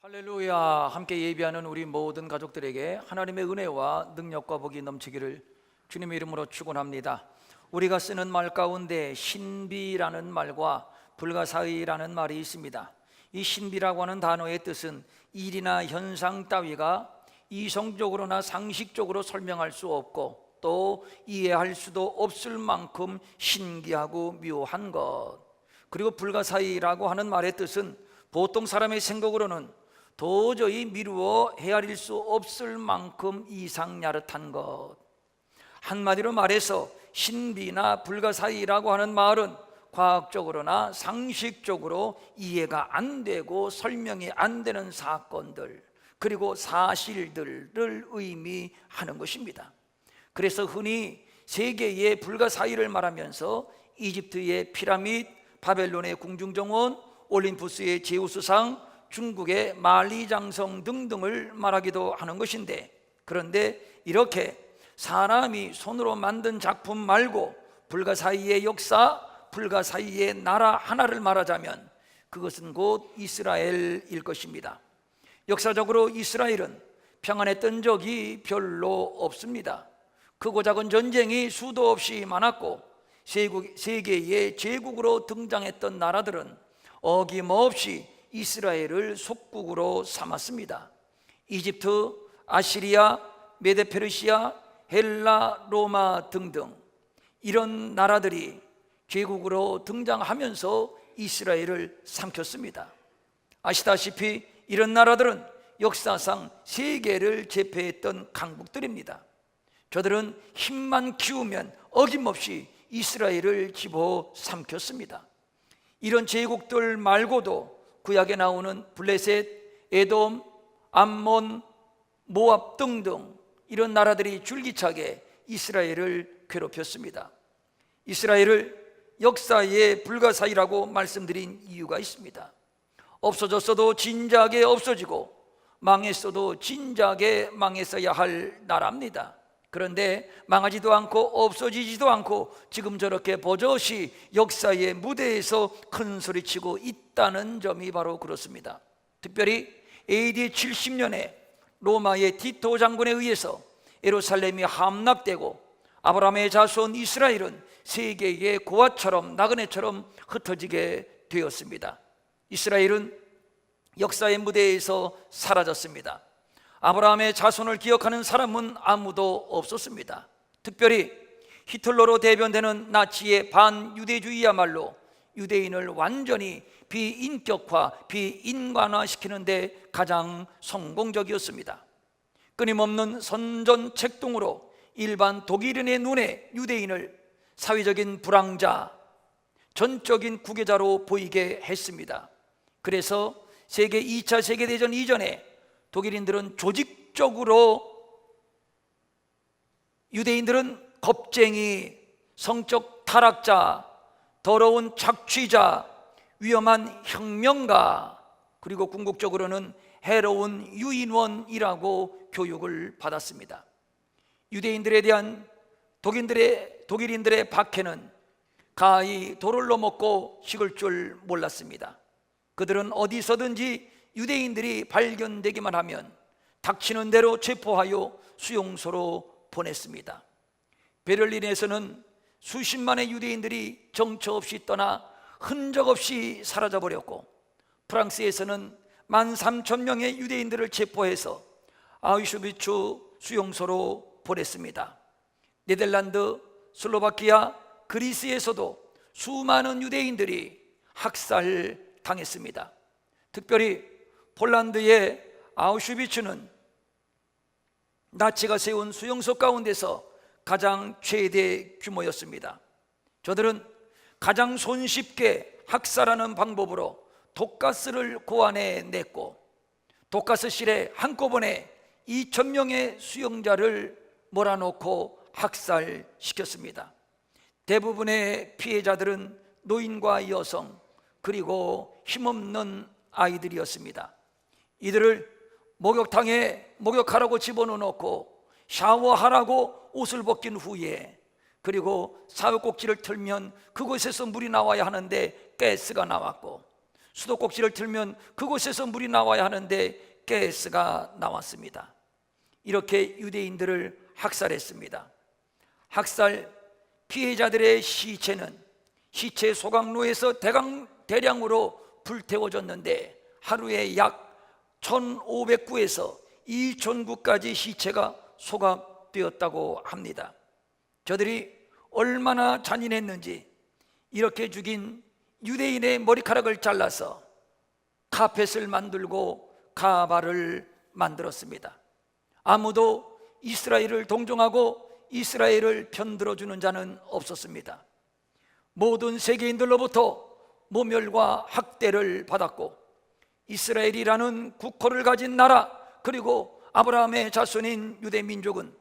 할렐루야. 함께 예배하는 우리 모든 가족들에게 하나님의 은혜와 능력과 복이 넘치기를 주님의 이름으로 축원합니다. 우리가 쓰는 말 가운데 신비라는 말과 불가사의라는 말이 있습니다. 이 신비라고 하는 단어의 뜻은 일이나 현상 따위가 이성적으로나 상식적으로 설명할 수 없고 또 이해할 수도 없을 만큼 신기하고 묘한 것. 그리고 불가사의라고 하는 말의 뜻은 보통 사람의 생각으로는 도저히 미루어 헤아릴 수 없을 만큼 이상야릇한 것. 한마디로 말해서 신비나 불가사의라고 하는 말은 과학적으로나 상식적으로 이해가 안 되고 설명이 안 되는 사건들 그리고 사실들을 의미하는 것입니다. 그래서 흔히 세계의 불가사의를 말하면서 이집트의 피라미드, 바벨론의 궁중정원, 올림푸스의 제우스상, 중국의 만리장성 등등을 말하기도 하는 것인데, 그런데 이렇게 사람이 손으로 만든 작품 말고 불가사의의 역사, 불가사의의 나라 하나를 말하자면 그것은 곧 이스라엘일 것입니다. 역사적으로 이스라엘은 평안했던 적이 별로 없습니다. 크고 작은 전쟁이 수도 없이 많았고 세계의 제국으로 등장했던 나라들은 어김없이 이스라엘을 속국으로 삼았습니다. 이집트, 아시리아, 메데페르시아, 헬라, 로마 등등 이런 나라들이 제국으로 등장하면서 이스라엘을 삼켰습니다. 아시다시피 이런 나라들은 역사상 세계를 제패했던 강국들입니다. 저들은 힘만 키우면 어김없이 이스라엘을 집어삼켰습니다. 이런 제국들 말고도 구약에 나오는 블레셋, 에돔, 암몬, 모압 등등 이런 나라들이 줄기차게 이스라엘을 괴롭혔습니다. 이스라엘을 역사의 불가사의라고 말씀드린 이유가 있습니다. 없어졌어도 진작에 없어지고 망했어도 진작에 망했어야 할 나라입니다. 그런데 망하지도 않고 없어지지도 않고 지금 저렇게 버젓이 역사의 무대에서 큰 소리치고 있다는 점이 바로 그렇습니다. 특별히 AD 70년에 로마의 티토 장군에 의해서 예루살렘이 함락되고 아브라함의 자손 이스라엘은 세계의 고아처럼 나그네처럼 흩어지게 되었습니다. 이스라엘은 역사의 무대에서 사라졌습니다. 아브라함의 자손을 기억하는 사람은 아무도 없었습니다. 특별히 히틀러로 대변되는 나치의 반유대주의야말로 유대인을 완전히 비인격화, 비인간화시키는 데 가장 성공적이었습니다. 끊임없는 선전책동으로 일반 독일인의 눈에 유대인을 사회적인 불황자, 전적인 구계자로 보이게 했습니다. 그래서 세계 2차 세계대전 이전에 독일인들은 조직적으로 유대인들은 겁쟁이, 성적 타락자, 더러운 착취자, 위험한 혁명가, 그리고 궁극적으로는 해로운 유인원이라고 교육을 받았습니다. 유대인들에 대한 독일인들의 박해는 가히 돌을 넘었고 식을 줄 몰랐습니다. 그들은 어디서든지 유대인들이 발견되기만 하면 닥치는 대로 체포하여 수용소로 보냈습니다. 베를린에서는 수십만의 유대인들이 정처 없이 떠나 흔적 없이 사라져버렸고, 프랑스에서는 13,000명의 유대인들을 체포해서 아우슈비츠 수용소로 보냈습니다. 네덜란드, 슬로바키아, 그리스에서도 수많은 유대인들이 학살당했습니다. 특별히 폴란드의 아우슈비츠는 나치가 세운 수용소 가운데서 가장 최대 규모였습니다. 저들은 가장 손쉽게 학살하는 방법으로 독가스를 고안해냈고 독가스실에 한꺼번에 2,000명의 수용자를 몰아넣고 학살시켰습니다. 대부분의 피해자들은 노인과 여성 그리고 힘없는 아이들이었습니다. 이들을 목욕탕에 목욕하라고 집어넣고 샤워하라고 옷을 벗긴 후에, 그리고 사회꼭지를 틀면 그곳에서 물이 나와야 하는데 가스가 나왔고, 수도꼭지를 틀면 그곳에서 물이 나와야 하는데 가스가 나왔습니다. 이렇게 유대인들을 학살했습니다. 학살 피해자들의 시체는 시체 소각로에서 대량으로 불태워졌는데 하루에 약 1,500구에서 2,000구까지 시체가 소각되었다고 합니다. 저들이 얼마나 잔인했는지 이렇게 죽인 유대인의 머리카락을 잘라서 카펫을 만들고 가발을 만들었습니다. 아무도 이스라엘을 동정하고 이스라엘을 편들어주는 자는 없었습니다. 모든 세계인들로부터 모멸과 학대를 받았고 이스라엘이라는 국호를 가진 나라, 그리고 아브라함의 자손인 유대민족은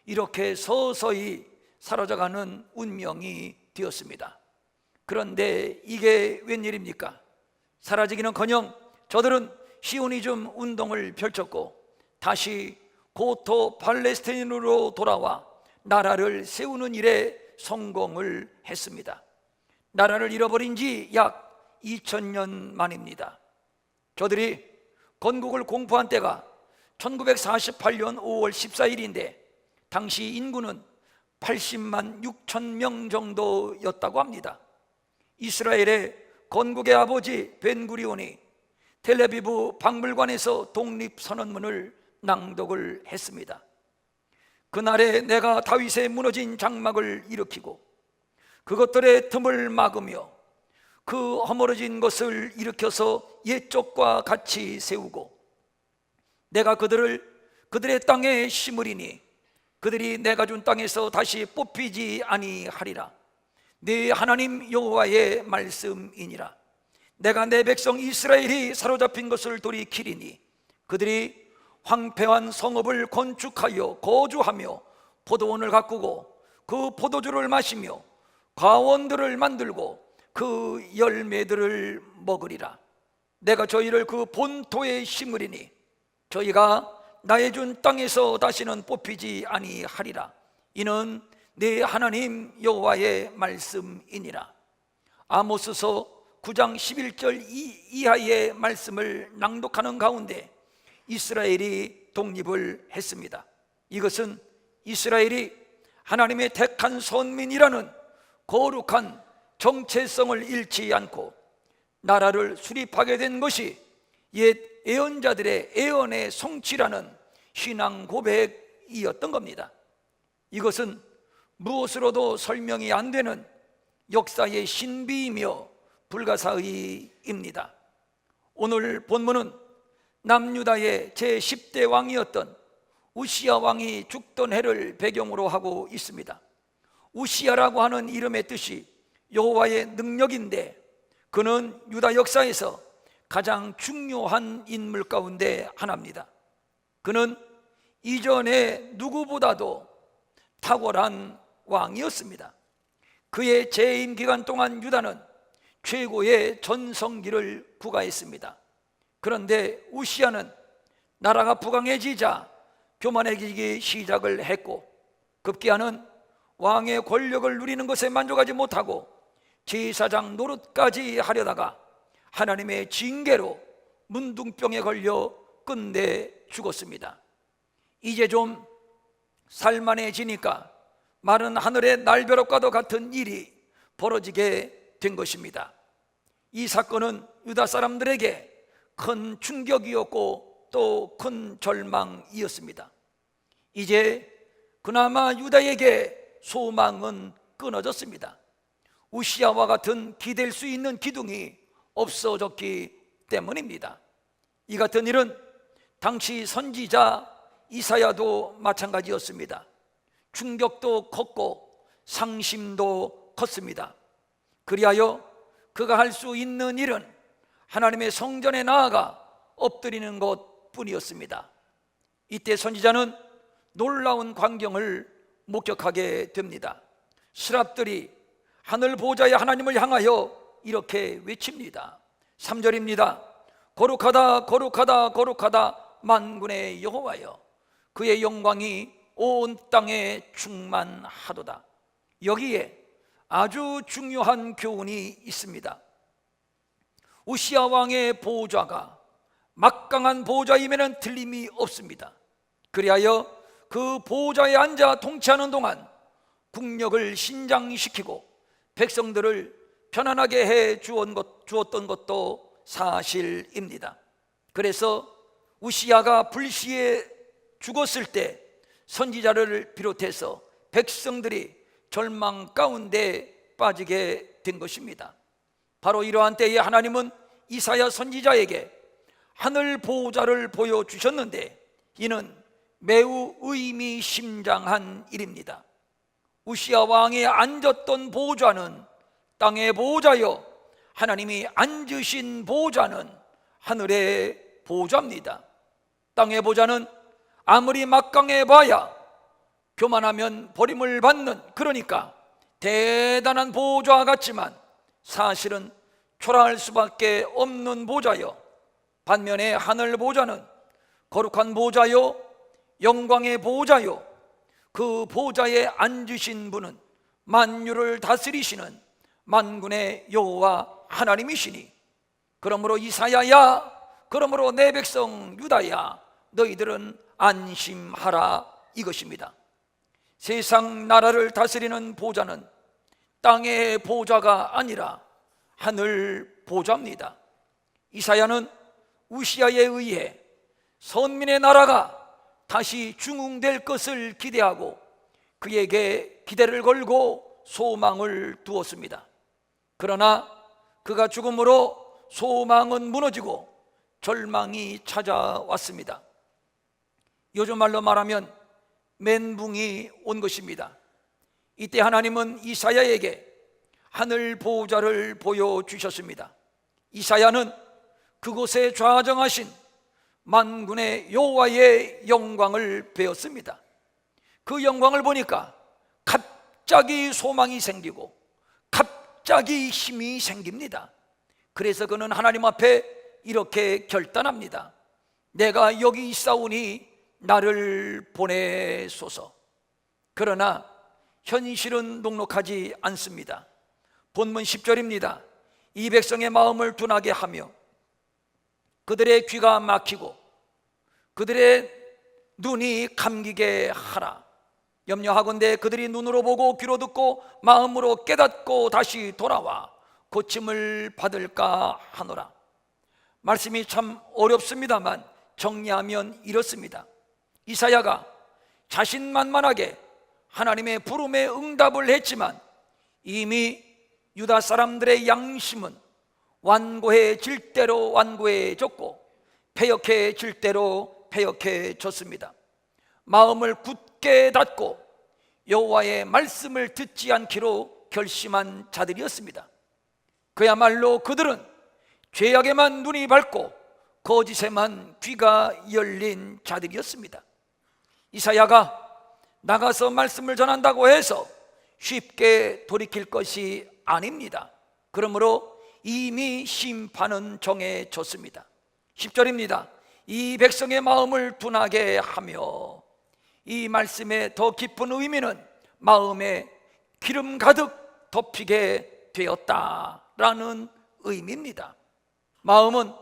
이렇게 서서히 사라져가는 운명이 되었습니다. 그런데 이게 웬일입니까? 사라지기는커녕 저들은 시오니즘 운동을 펼쳤고 다시 고토 팔레스타인으로 돌아와 나라를 세우는 일에 성공을 했습니다. 나라를 잃어버린 지 약 2000년 만입니다. 저들이 건국을 공포한 때가 1948년 5월 14일인데 당시 인구는 80만 6천 명 정도였다고 합니다. 이스라엘의 건국의 아버지 벤구리온이 텔레비브 박물관에서 독립선언문을 낭독을 했습니다. 그날에 내가 다윗의 무너진 장막을 일으키고 그것들의 틈을 막으며 그 허물어진 것을 일으켜서 옛적과 같이 세우고 내가 그들의 땅에 심으리니 그들이 내가 준 땅에서 다시 뽑히지 아니하리라. 네 하나님 여호와의 말씀이니라. 내가 내 백성 이스라엘이 사로잡힌 것을 돌이키리니 그들이 황폐한 성읍을 건축하여 거주하며 포도원을 가꾸고 그 포도주를 마시며 과원들을 만들고 그 열매들을 먹으리라. 내가 저희를 그 본토에 심으리니 저희가 나의 준 땅에서 다시는 뽑히지 아니하리라. 이는 네 하나님 여호와의 말씀이니라. 아모스서 9장 11절 이하의 말씀을 낭독하는 가운데 이스라엘이 독립을 했습니다. 이것은 이스라엘이 하나님의 택한 선민이라는 거룩한 정체성을 잃지 않고 나라를 수립하게 된 것이 옛 예언자들의 예언의 성취라는 신앙 고백이었던 겁니다. 이것은 무엇으로도 설명이 안 되는 역사의 신비이며 불가사의입니다. 오늘 본문은 남유다의 제10대 왕이었던 우시야 왕이 죽던 해를 배경으로 하고 있습니다. 우시야라고 하는 이름의 뜻이 여호와의 능력인데 그는 유다 역사에서 가장 중요한 인물 가운데 하나입니다. 그는 이전에 누구보다도 탁월한 왕이었습니다. 그의 재임 기간 동안 유다는 최고의 전성기를 부과했습니다. 그런데 우시야는 나라가 부강해지자 교만해지기 시작을 했고 급기야는 왕의 권력을 누리는 것에 만족하지 못하고 제사장 노릇까지 하려다가 하나님의 징계로 문둥병에 걸려 끝내 죽었습니다. 이제 좀 살만해지니까 마른 하늘의 날벼락과도 같은 일이 벌어지게 된 것입니다. 이 사건은 유다 사람들에게 큰 충격이었고 또 큰 절망이었습니다. 이제 그나마 유다에게 소망은 끊어졌습니다. 우시야와 같은 기댈 수 있는 기둥이 없어졌기 때문입니다. 이 같은 일은 당시 선지자 이사야도 마찬가지였습니다. 충격도 컸고 상심도 컸습니다. 그리하여 그가 할 수 있는 일은 하나님의 성전에 나아가 엎드리는 것뿐이었습니다. 이때 선지자는 놀라운 광경을 목격하게 됩니다. 스랍들이 하늘 보좌의 하나님을 향하여 이렇게 외칩니다. 3절입니다. 거룩하다 거룩하다 거룩하다 만군의 여호와여, 그의 영광이 온 땅에 충만하도다. 여기에 아주 중요한 교훈이 있습니다. 우시야 왕의 보호자가 막강한 보호자임에는 틀림이 없습니다. 그리하여 그 보호자에 앉아 통치하는 동안 국력을 신장시키고 백성들을 편안하게 해 주었던 것도 사실입니다. 그래서 우시야가 불시에 죽었을 때 선지자를 비롯해서 백성들이 절망 가운데 빠지게 된 것입니다. 바로 이러한 때에 하나님은 이사야 선지자에게 하늘 보호자를 보여주셨는데 이는 매우 의미심장한 일입니다. 우시야 왕이 앉았던 보호자는 땅의 보호자요, 하나님이 앉으신 보호자는 하늘의 보호자입니다. 땅의 보호자는 아무리 막강해 봐야 교만하면 버림을 받는, 그러니까 대단한 보호자 같지만 사실은 초라할 수밖에 없는 보호자요, 반면에 하늘 보호자는 거룩한 보호자요, 영광의 보호자요, 그 보호자에 앉으신 분은 만유를 다스리시는 만군의 여호와 하나님이시니, 그러므로 이사야야, 그러므로 내 백성 유다야, 너희들은 안심하라, 이것입니다. 세상 나라를 다스리는 보호자는 땅의 보호자가 아니라 하늘 보호자입니다. 이사야는 우시야에 의해 선민의 나라가 다시 중흥될 것을 기대하고 그에게 기대를 걸고 소망을 두었습니다. 그러나 그가 죽음으로 소망은 무너지고 절망이 찾아왔습니다. 요즘 말로 말하면 멘붕이 온 것입니다. 이때 하나님은 이사야에게 하늘 보호자를 보여주셨습니다. 이사야는 그곳에 좌정하신 만군의 여호와의 영광을 배웠습니다. 그 영광을 보니까 갑자기 소망이 생기고 갑자기 힘이 생깁니다. 그래서 그는 하나님 앞에 이렇게 결단합니다. 내가 여기 있사오니 나를 보내소서. 그러나 현실은 녹록하지 않습니다. 본문 10절입니다. 이 백성의 마음을 둔하게 하며 그들의 귀가 막히고 그들의 눈이 감기게 하라. 염려하건대 그들이 눈으로 보고 귀로 듣고 마음으로 깨닫고 다시 돌아와 고침을 받을까 하노라. 말씀이 참 어렵습니다만 정리하면 이렇습니다. 이사야가 자신만만하게 하나님의 부름에 응답을 했지만 이미 유다 사람들의 양심은 완고해질 대로 완고해졌고 패역해질 대로 패역해졌습니다. 마음을 굳게 닫고 여호와의 말씀을 듣지 않기로 결심한 자들이었습니다. 그야말로 그들은 죄악에만 눈이 밝고 거짓에만 귀가 열린 자들이었습니다. 이사야가 나가서 말씀을 전한다고 해서 쉽게 돌이킬 것이 아닙니다. 그러므로 이미 심판은 정해졌습니다. 10절입니다. 이 백성의 마음을 둔하게 하며, 이 말씀의 더 깊은 의미는 마음에 기름 가득 덮이게 되었다라는 의미입니다. 마음은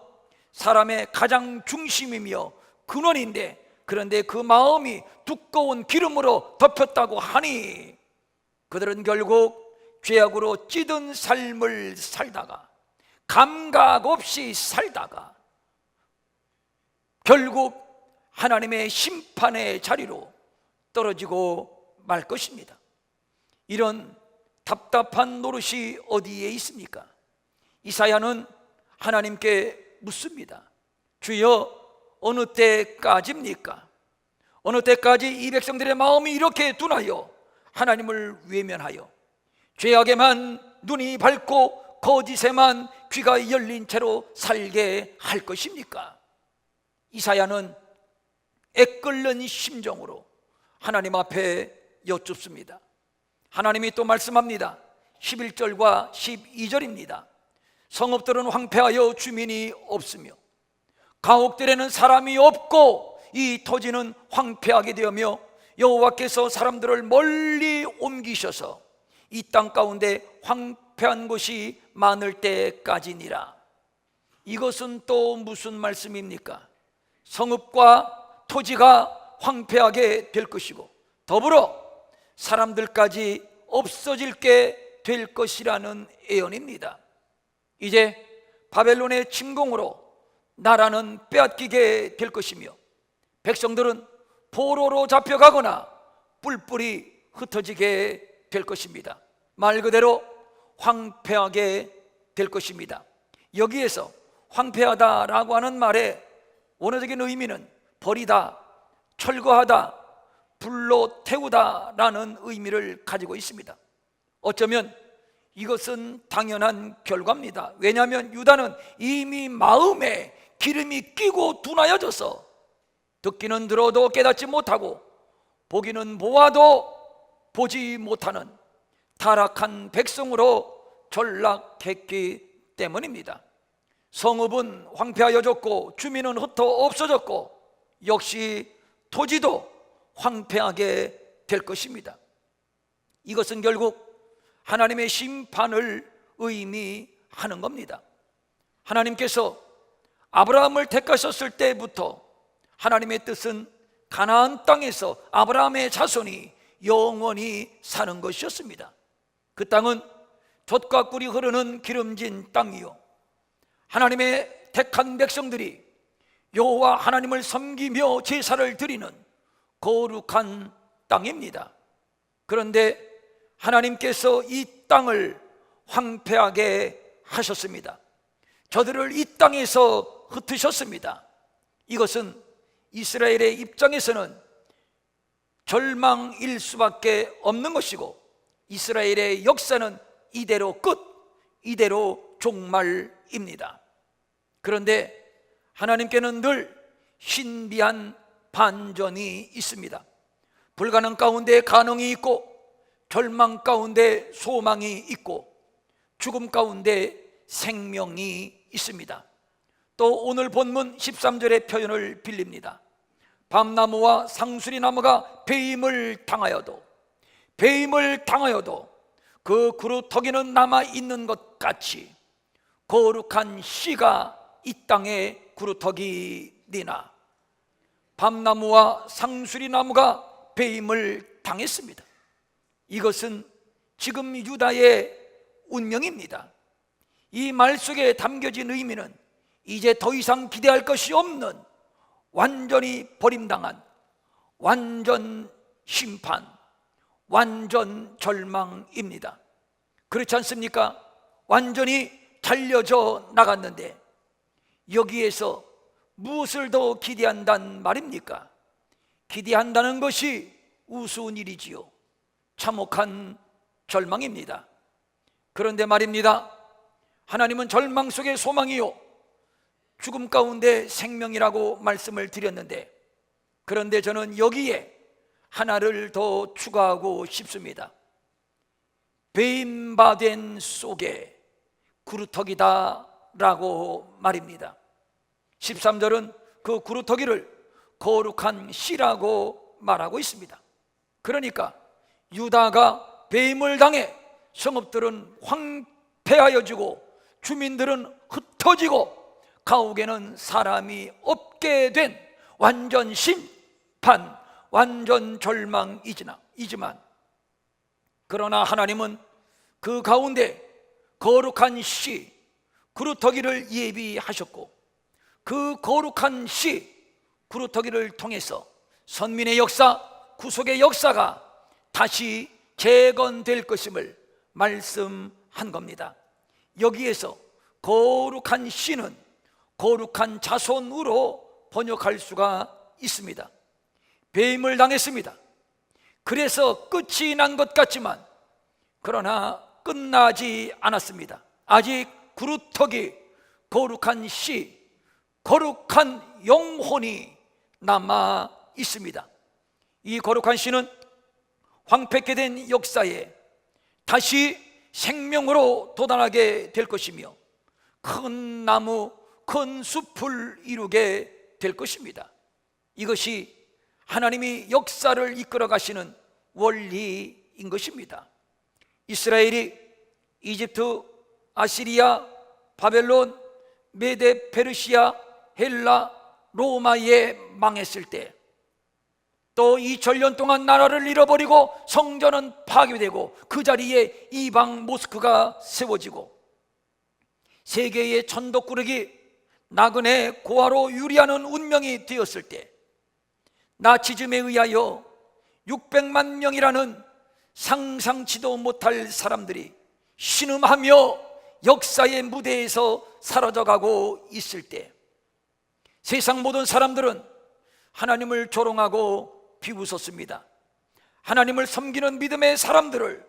사람의 가장 중심이며 근원인데, 그런데 그 마음이 두꺼운 기름으로 덮였다고 하니 그들은 결국 죄악으로 찌든 삶을 살다가 감각 없이 살다가 결국 하나님의 심판의 자리로 떨어지고 말 것입니다. 이런 답답한 노릇이 어디에 있습니까? 이사야는 하나님께 묻습니다. 주여, 어느 때까지입니까? 어느 때까지 이 백성들의 마음이 이렇게 둔하여 하나님을 외면하여 죄악에만 눈이 밝고 거짓에만 귀가 열린 채로 살게 할 것입니까? 이사야는 애끓는 심정으로 하나님 앞에 여쭙습니다. 하나님이 또 말씀합니다. 11절과 12절입니다. 성읍들은 황폐하여 주민이 없으며 가옥들에는 사람이 없고 이 토지는 황폐하게 되며 여호와께서 사람들을 멀리 옮기셔서 이 땅 가운데 황폐한 곳이 많을 때까지니라. 이것은 또 무슨 말씀입니까? 성읍과 토지가 황폐하게 될 것이고 더불어 사람들까지 없어질게 될 것이라는 예언입니다. 이제 바벨론의 침공으로 나라는 빼앗기게 될 것이며 백성들은 포로로 잡혀가거나 뿔뿔이 흩어지게 될 것입니다. 말 그대로 황폐하게 될 것입니다. 여기에서 황폐하다라고 하는 말의 원어적인 의미는 버리다, 철거하다, 불로 태우다라는 의미를 가지고 있습니다. 어쩌면 이것은 당연한 결과입니다. 왜냐하면 유다는 이미 마음에 기름이 끼고 둔하여져서 듣기는 들어도 깨닫지 못하고 보기는 보아도 보지 못하는 타락한 백성으로 전락했기 때문입니다. 성읍은 황폐하여졌고 주민은 흩어 없어졌고 역시 토지도 황폐하게 될 것입니다. 이것은 결국 하나님의 심판을 의미하는 겁니다. 하나님께서 아브라함을 택하셨을 때부터 하나님의 뜻은 가나안 땅에서 아브라함의 자손이 영원히 사는 것이었습니다. 그 땅은 젖과 꿀이 흐르는 기름진 땅이요, 하나님의 택한 백성들이 여호와 하나님을 섬기며 제사를 드리는 거룩한 땅입니다. 그런데 하나님께서 이 땅을 황폐하게 하셨습니다. 저들을 이 땅에서 흩으셨습니다. 이것은 이스라엘의 입장에서는 절망일 수밖에 없는 것이고 이스라엘의 역사는 이대로 끝, 이대로 종말입니다. 그런데 하나님께는 늘 신비한 반전이 있습니다. 불가능 가운데 가능이 있고 절망 가운데 소망이 있고 죽음 가운데 생명이 있습니다. 또 오늘 본문 13절의 표현을 빌립니다. 밤나무와 상수리나무가 배임을 당하여도 그 그루터기는 남아있는 것 같이 거룩한 씨가 이 땅에 그루터기니나. 밤나무와 상수리나무가 배임을 당했습니다. 이것은 지금 유다의 운명입니다. 이 말 속에 담겨진 의미는 이제 더 이상 기대할 것이 없는 완전히 버림당한 완전 심판, 완전 절망입니다. 그렇지 않습니까? 완전히 잘려져 나갔는데 여기에서 무엇을 더 기대한단 말입니까? 기대한다는 것이 우스운 일이지요. 참혹한 절망입니다. 그런데 말입니다, 하나님은 절망 속에 소망이요 죽음 가운데 생명이라고 말씀을 드렸는데, 그런데 저는 여기에 하나를 더 추가하고 싶습니다. 배임받은 속에 구루터기다 라고 말입니다. 13절은 그 구루터기를 거룩한 씨라고 말하고 있습니다. 그러니까 유다가 배임을 당해 성읍들은 황폐하여지고 주민들은 흩어지고 가옥에는 사람이 없게 된 완전 심판, 완전 절망이지만 그러나 하나님은 그 가운데 거룩한 씨, 구루터기를 예비하셨고 그 거룩한 씨, 구루터기를 통해서 선민의 역사, 구속의 역사가 다시 재건될 것임을 말씀한 겁니다. 여기에서 거룩한 씨는 거룩한 자손으로 번역할 수가 있습니다. 배임을 당했습니다. 그래서 끝이 난 것 같지만 그러나 끝나지 않았습니다. 아직 구루터기, 거룩한 씨, 거룩한 영혼이 남아 있습니다. 이 거룩한 씨는 황폐케 된 역사에 다시 생명으로 돋아나게 될 것이며 큰 나무, 큰 숲을 이루게 될 것입니다. 이것이 하나님이 역사를 이끌어 가시는 원리인 것입니다. 이스라엘이 이집트, 아시리아, 바벨론 메데 페르시아, 헬라, 로마에 망했을 때, 또 2000년 동안 나라를 잃어버리고 성전은 파괴되고 그 자리에 이방 모스크가 세워지고 세계의 천덕꾸러기 나그네 고아로 유리하는 운명이 되었을 때, 나치즘에 의하여 600만 명이라는 상상치도 못할 사람들이 신음하며 역사의 무대에서 사라져가고 있을 때, 세상 모든 사람들은 하나님을 조롱하고 비웃었습니다. 하나님을 섬기는 믿음의 사람들을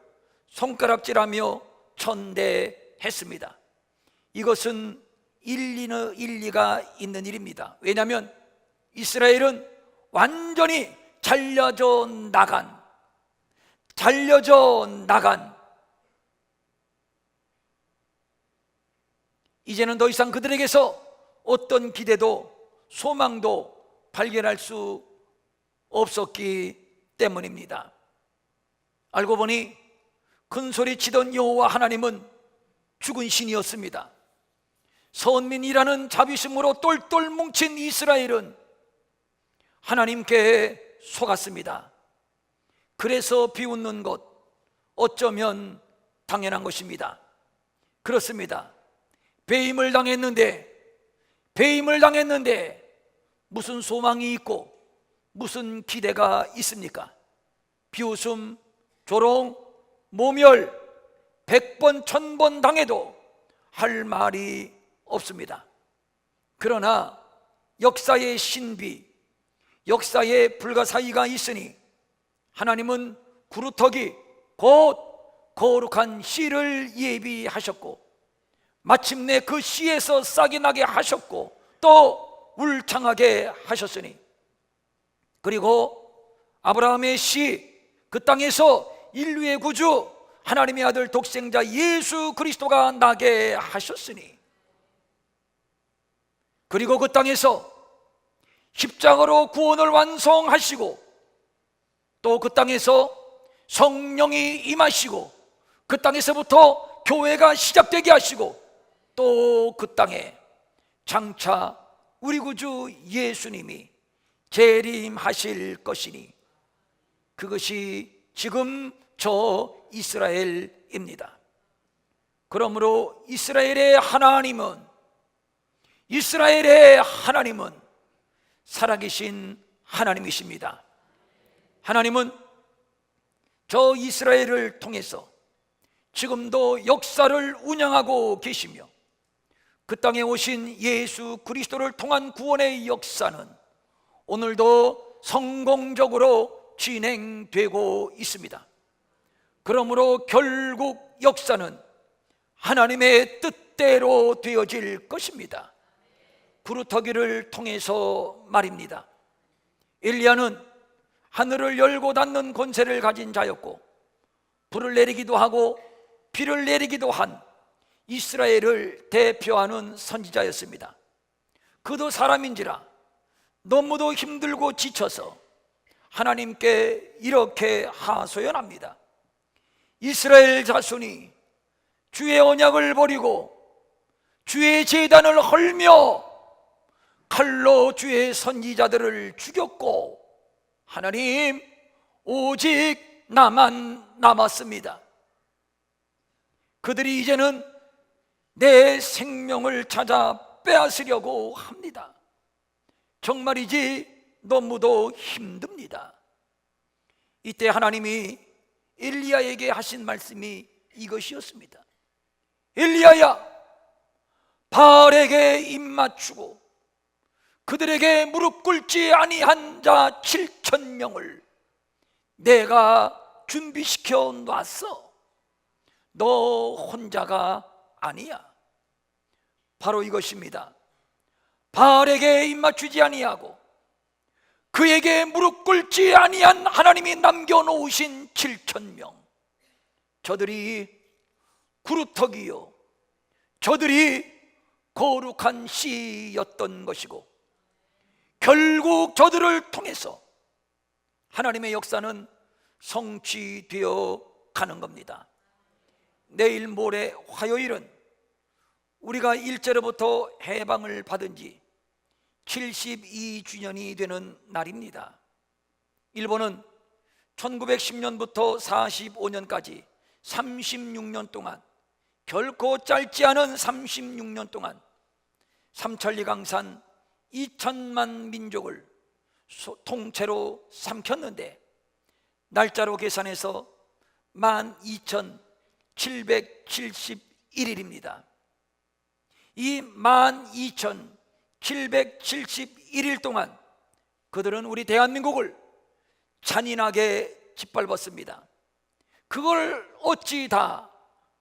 손가락질하며 천대했습니다. 이것은 일리가 있는 일입니다. 왜냐하면 이스라엘은 완전히 잘려져 나간 이제는 더 이상 그들에게서 어떤 기대도 소망도 발견할 수 없었기 때문입니다. 알고 보니 큰소리 치던 여호와 하나님은 죽은 신이었습니다. 선민이라는 자비심으로 똘똘 뭉친 이스라엘은 하나님께 속았습니다. 그래서 비웃는 것, 어쩌면 당연한 것입니다. 그렇습니다. 배임을 당했는데 무슨 소망이 있고 무슨 기대가 있습니까? 비웃음, 조롱, 모멸 100번, 1000번 당해도 할 말이 없습니다. 그러나 역사의 신비, 역사의 불가사의가 있으니 하나님은 구루터기 곧 거룩한 씨를 예비하셨고 마침내 그 씨에서 싹이 나게 하셨고 또 울창하게 하셨으니, 그리고 아브라함의 씨, 그 땅에서 인류의 구주 하나님의 아들 독생자 예수 그리스도가 나게 하셨으니, 그리고 그 땅에서 십자가로 구원을 완성하시고 또 그 땅에서 성령이 임하시고 그 땅에서부터 교회가 시작되게 하시고 또 그 땅에 장차 우리 구주 예수님이 재림하실 것이니 그것이 지금 저 이스라엘입니다. 그러므로 이스라엘의 하나님은 살아계신 하나님이십니다. 하나님은 저 이스라엘을 통해서 지금도 역사를 운영하고 계시며 그 땅에 오신 예수 그리스도를 통한 구원의 역사는 오늘도 성공적으로 진행되고 있습니다. 그러므로 결국 역사는 하나님의 뜻대로 되어질 것입니다. 구루터기를 통해서 말입니다. 엘리야는 하늘을 열고 닫는 권세를 가진 자였고 불을 내리기도 하고 비를 내리기도 한 이스라엘을 대표하는 선지자였습니다. 그도 사람인지라 너무도 힘들고 지쳐서 하나님께 이렇게 하소연합니다. 이스라엘 자손이 주의 언약을 버리고 주의 제단을 헐며 칼로 주의 선지자들을 죽였고 하나님 오직 나만 남았습니다. 그들이 이제는 내 생명을 찾아 빼앗으려고 합니다. 정말이지 너무도 힘듭니다. 이때 하나님이 엘리야에게 하신 말씀이 이것이었습니다. 엘리야야, 바알에게 입맞추고 그들에게 무릎 꿇지 아니한 자 7,000명을 내가 준비시켜 놨어. 너 혼자가 아니야. 바로 이것입니다. 바알에게 입맞추지 아니하고 그에게 무릎 꿇지 아니한 하나님이 남겨놓으신 7,000명, 저들이 구루터기요, 저들이 거룩한 씨였던 것이고 결국 저들을 통해서 하나님의 역사는 성취되어 가는 겁니다. 내일 모레 화요일은 우리가 일제로부터 해방을 받은 지 72주년이 되는 날입니다. 일본은 1910년부터 45년까지 36년 동안, 결코 짧지 않은 36년 동안 삼천리 강산 2천만 민족을 통째로 삼켰는데, 날짜로 계산해서 12,771일입니다. 이 12,771일 동안 그들은 우리 대한민국을 잔인하게 짓밟았습니다. 그걸 어찌 다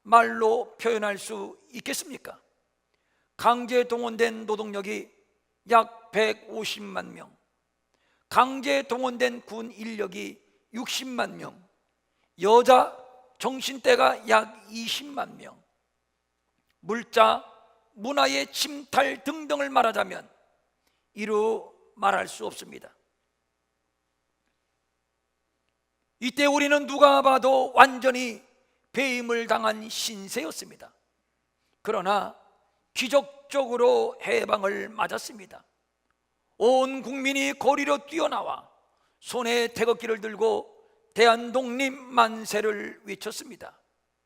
말로 표현할 수 있겠습니까? 강제 동원된 노동력이 약 150만 명, 강제 동원된 군 인력이 60만 명, 여자 정신대가 약 20만 명, 물자, 문화의 침탈 등등을 말하자면 이루 말할 수 없습니다. 이때 우리는 누가 봐도 완전히 배임을 당한 신세였습니다. 그러나 기적적으로 해방을 맞았습니다. 온 국민이 거리로 뛰어나와 손에 태극기를 들고 대한독립 만세를 외쳤습니다.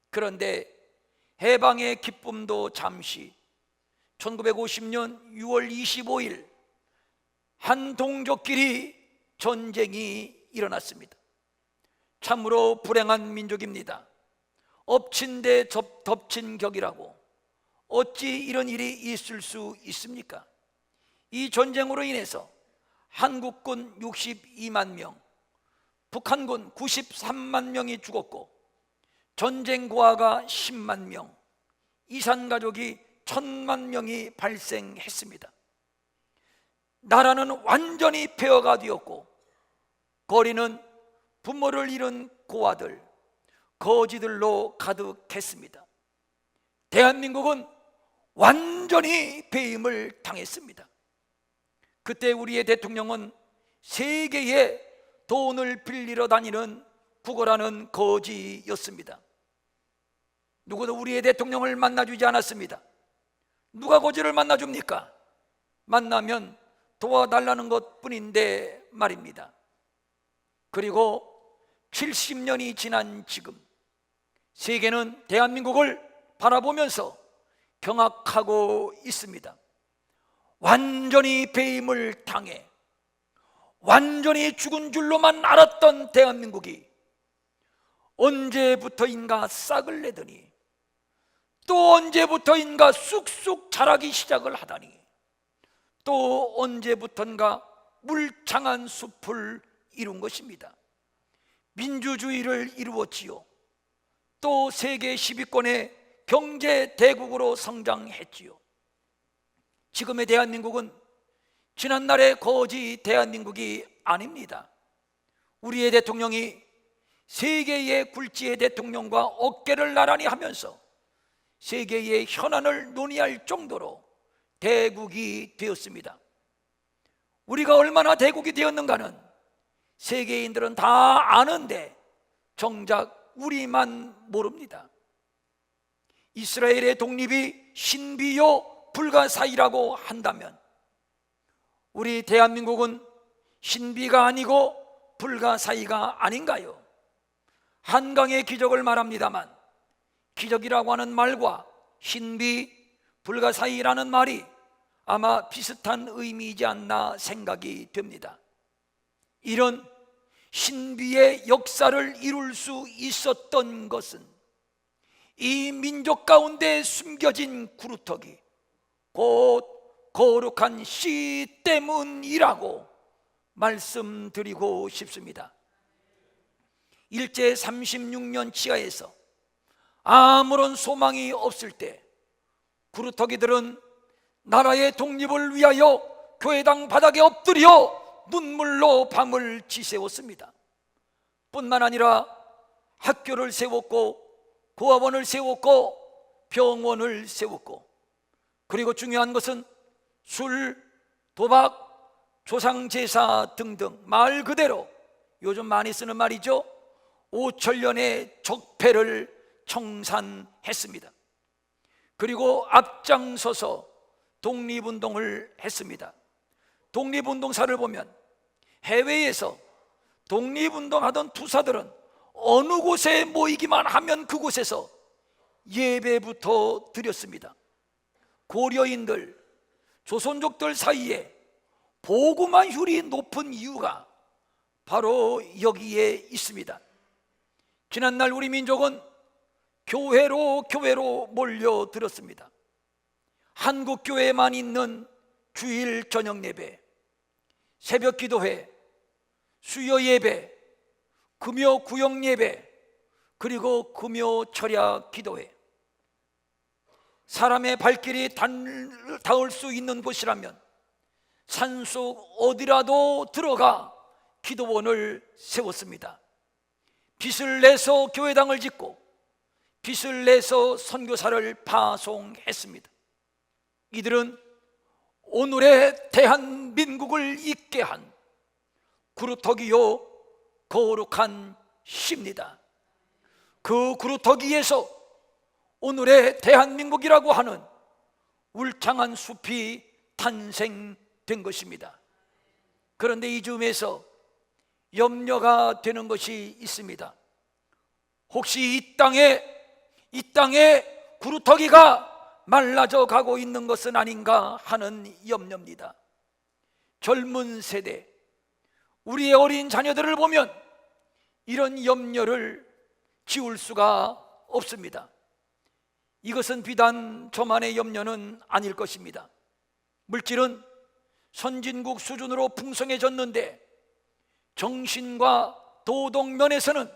그런데 해방의 기쁨도 잠시, 1950년 6월 25일 한 동족끼리 전쟁이 일어났습니다. 참으로 불행한 민족입니다. 엎친 데 덮친 격이라고 어찌 이런 일이 있을 수 있습니까? 이 전쟁으로 인해서 한국군 62만 명, 북한군 93만 명이 죽었고, 전쟁 고아가 10만 명, 이산 가족이 1,000만 명이 발생했습니다. 나라는 완전히 폐허가 되었고, 거리는 부모를 잃은 고아들, 거지들로 가득했습니다. 대한민국은 완전히 배임을 당했습니다. 그때 우리의 대통령은 세계에 돈을 빌리러 다니는 구걸하는 거지였습니다. 누구도 우리의 대통령을 만나주지 않았습니다. 누가 거지를 만나줍니까? 만나면 도와달라는 것뿐인데 말입니다. 그리고 70년이 지난 지금 세계는 대한민국을 바라보면서 경악하고 있습니다. 완전히 배임을 당해 완전히 죽은 줄로만 알았던 대한민국이 언제부터인가 싹을 내더니, 또 언제부터인가 쑥쑥 자라기 시작을 하다니, 또 언제부턴가 물창한 숲을 이룬 것입니다. 민주주의를 이루었지요. 또 세계 10위권의 경제 대국으로 성장했지요. 지금의 대한민국은 지난날의 거지 대한민국이 아닙니다. 우리의 대통령이 세계의 굴지의 대통령과 어깨를 나란히 하면서 세계의 현안을 논의할 정도로 대국이 되었습니다. 우리가 얼마나 대국이 되었는가는 세계인들은 다 아는데 정작 우리만 모릅니다. 이스라엘의 독립이 신비요 불가사의라고 한다면, 우리 대한민국은 신비가 아니고 불가사의가 아닌가요? 한강의 기적을 말합니다만, 기적이라고 하는 말과 신비, 불가사의라는 말이 아마 비슷한 의미이지 않나 생각이 됩니다. 이런 신비의 역사를 이룰 수 있었던 것은 이 민족 가운데 숨겨진 구루터기, 곧 거룩한 씨 때문이라고 말씀드리고 싶습니다. 일제 36년 치하에서 아무런 소망이 없을 때 구루터기들은 나라의 독립을 위하여 교회당 바닥에 엎드려 눈물로 밤을 지새웠습니다. 뿐만 아니라 학교를 세웠고, 고아원을 세웠고, 병원을 세웠고, 그리고 중요한 것은 술, 도박, 조상제사 등등 말 그대로 요즘 많이 쓰는 말이죠, 5천년의 적폐를 청산했습니다. 그리고 앞장서서 독립운동을 했습니다. 독립운동사를 보면 해외에서 독립운동하던 투사들은 어느 곳에 모이기만 하면 그곳에서 예배부터 드렸습니다. 고려인들, 조선족들 사이에 복음화율이 높은 이유가 바로 여기에 있습니다. 지난날 우리 민족은 교회로 몰려들었습니다. 한국 교회에만 있는 주일 저녁 예배, 새벽 기도회, 수요 예배, 금요 구역 예배, 그리고 금요 철야 기도회. 사람의 발길이 닿을 수 있는 곳이라면 산속 어디라도 들어가 기도원을 세웠습니다. 빚을 내서 교회당을 짓고 빚을 내서 선교사를 파송했습니다. 이들은 오늘의 대한민국을 잇게 한 구루터기요 거룩한 시입니다. 그 구루터기에서 오늘의 대한민국이라고 하는 울창한 숲이 탄생된 것입니다. 그런데 이 즈음에서 염려가 되는 것이 있습니다. 혹시 이 땅에 구루터기가 말라져 가고 있는 것은 아닌가 하는 염려입니다. 젊은 세대, 우리의 어린 자녀들을 보면 이런 염려를 지울 수가 없습니다. 이것은 비단 저만의 염려는 아닐 것입니다. 물질은 선진국 수준으로 풍성해졌는데 정신과 도덕 면에서는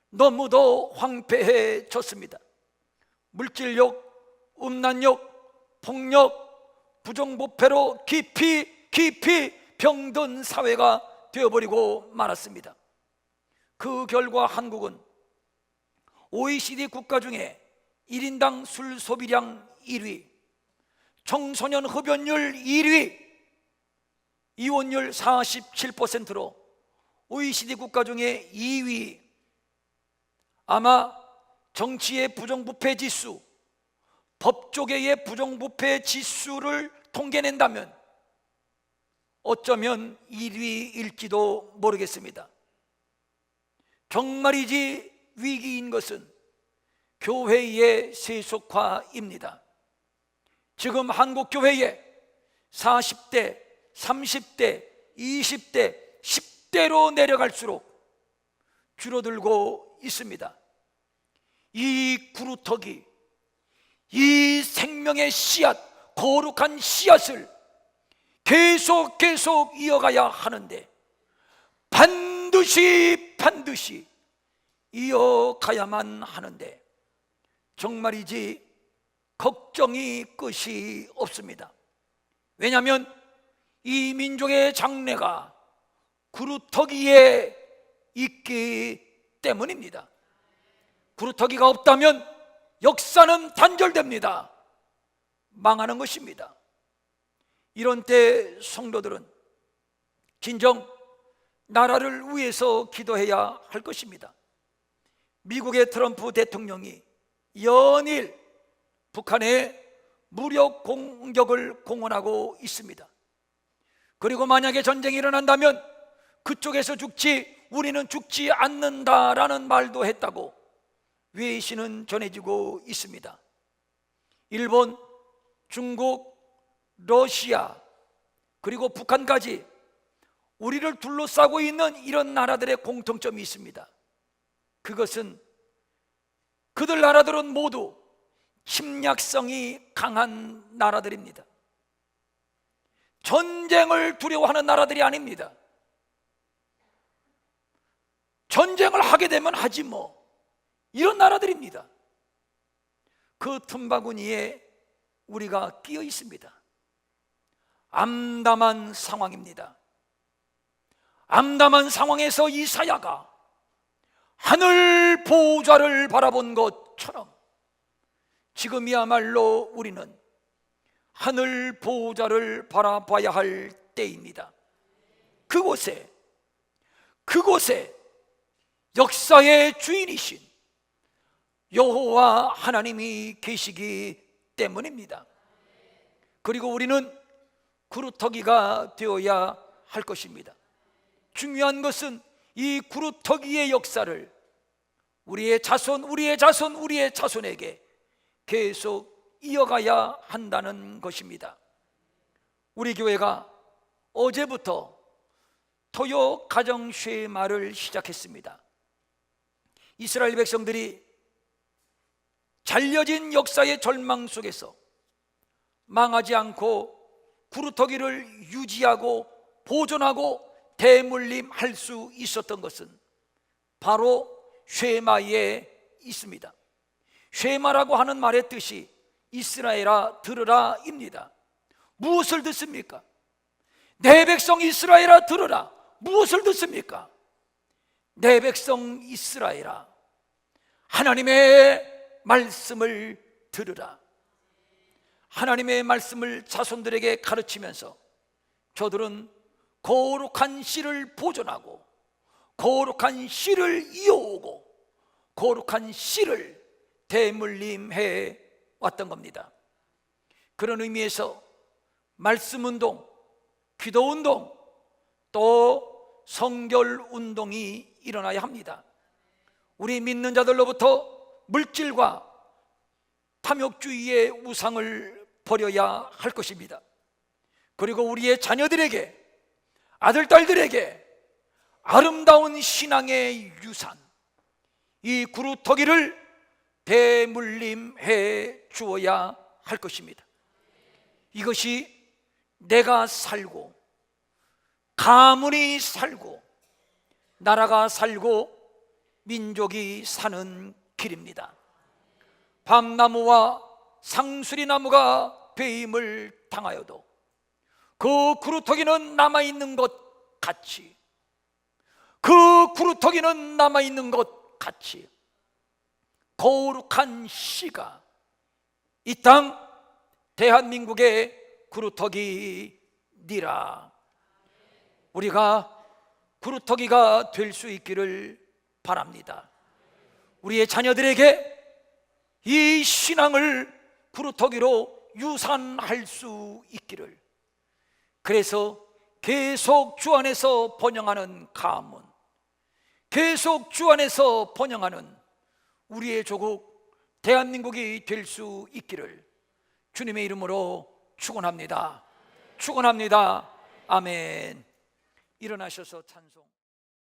너무도 황폐해졌습니다. 물질욕, 음란욕, 폭력, 부정부패로 깊이 병든 사회가 되어버리고 말았습니다. 그 결과 한국은 OECD 국가 중에 1인당 술 소비량 1위, 청소년 흡연율 1위, 이혼율 47%로 OECD 국가 중에 2위. 아마 정치의 부정부패 지수, 법조계의 부정부패 지수를 통계낸다면 어쩌면 1위일지도 모르겠습니다. 정말이지 위기인 것은 교회의 세속화입니다. 지금 한국 교회에 40대, 30대, 20대, 10대로 내려갈수록 줄어들고 있습니다. 이 구루터기, 이 생명의 씨앗, 거룩한 씨앗을 계속 이어가야 하는데 반드시 이어가야만 하는데 정말이지 걱정이 끝이 없습니다. 왜냐하면 이 민족의 장래가 구루터기에 있기 때문입니다. 구루터기가 없다면 역사는 단절됩니다. 망하는 것입니다. 이런 때 성도들은 진정 나라를 위해서 기도해야 할 것입니다. 미국의 트럼프 대통령이 연일 북한에 무력 공격을 공언하고 있습니다. 그리고 만약에 전쟁이 일어난다면 그쪽에서 죽지 우리는 죽지 않는다라는 말도 했다고 외신은 전해지고 있습니다. 일본, 중국, 러시아 그리고 북한까지 우리를 둘러싸고 있는 이런 나라들의 공통점이 있습니다. 그것은 그들 나라들은 모두 침략성이 강한 나라들입니다. 전쟁을 두려워하는 나라들이 아닙니다. 전쟁을 하게 되면 하지 뭐, 이런 나라들입니다. 그 틈바구니에 우리가 끼어 있습니다. 암담한 상황입니다. 암담한 상황에서 이사야가 하늘 보좌를 바라본 것처럼 지금이야말로 우리는 하늘 보좌를 바라봐야 할 때입니다. 그곳에 역사의 주인이신 여호와 하나님이 계시기 때문입니다. 그리고 우리는 구루터기가 되어야 할 것입니다. 중요한 것은 이 구루터기의 역사를 우리의 자손에게 계속 이어가야 한다는 것입니다. 우리 교회가 어제부터 토요 가정 쉐마를 시작했습니다. 이스라엘 백성들이 잘려진 역사의 절망 속에서 망하지 않고 구루터기를 유지하고 보존하고 대물림할 수 있었던 것은 바로 쉐마에 있습니다. 쉐마라고 하는 말의 뜻이 이스라엘아 들으라 입니다. 무엇을 듣습니까? 내 백성 이스라엘아 들으라. 무엇을 듣습니까? 내 백성 이스라엘아 하나님의 말씀을 들으라. 하나님의 말씀을 자손들에게 가르치면서 저들은 거룩한 씨를 보존하고 거룩한 씨를 이어오고 거룩한 씨를 대물림해 왔던 겁니다. 그런 의미에서 말씀운동, 기도운동, 또 성결운동이 일어나야 합니다. 우리 믿는 자들로부터 물질과 탐욕주의의 우상을 버려야 할 것입니다. 그리고 우리의 자녀들에게, 아들, 딸들에게 아름다운 신앙의 유산, 이 구루터기를 대물림해 주어야 할 것입니다. 이것이 내가 살고 가문이 살고 나라가 살고 민족이 사는 길입니다. 밤나무와 상수리나무가 배임을 당하여도 그 구루터기는 남아있는 것 같이, 그 구루터기는 남아있는 것 같이 거룩한 씨가 이 땅 대한민국의 구루터기니라. 우리가 구루터기가 될 수 있기를 바랍니다. 우리의 자녀들에게 이 신앙을 구루터기로 유산할 수 있기를, 그래서 계속 주 안에서 번영하는 가문, 계속 주 안에서 번영하는 우리의 조국 대한민국이 될 수 있기를 주님의 이름으로 축원합니다. 축원합니다. 아멘. 일어나셔서 찬송.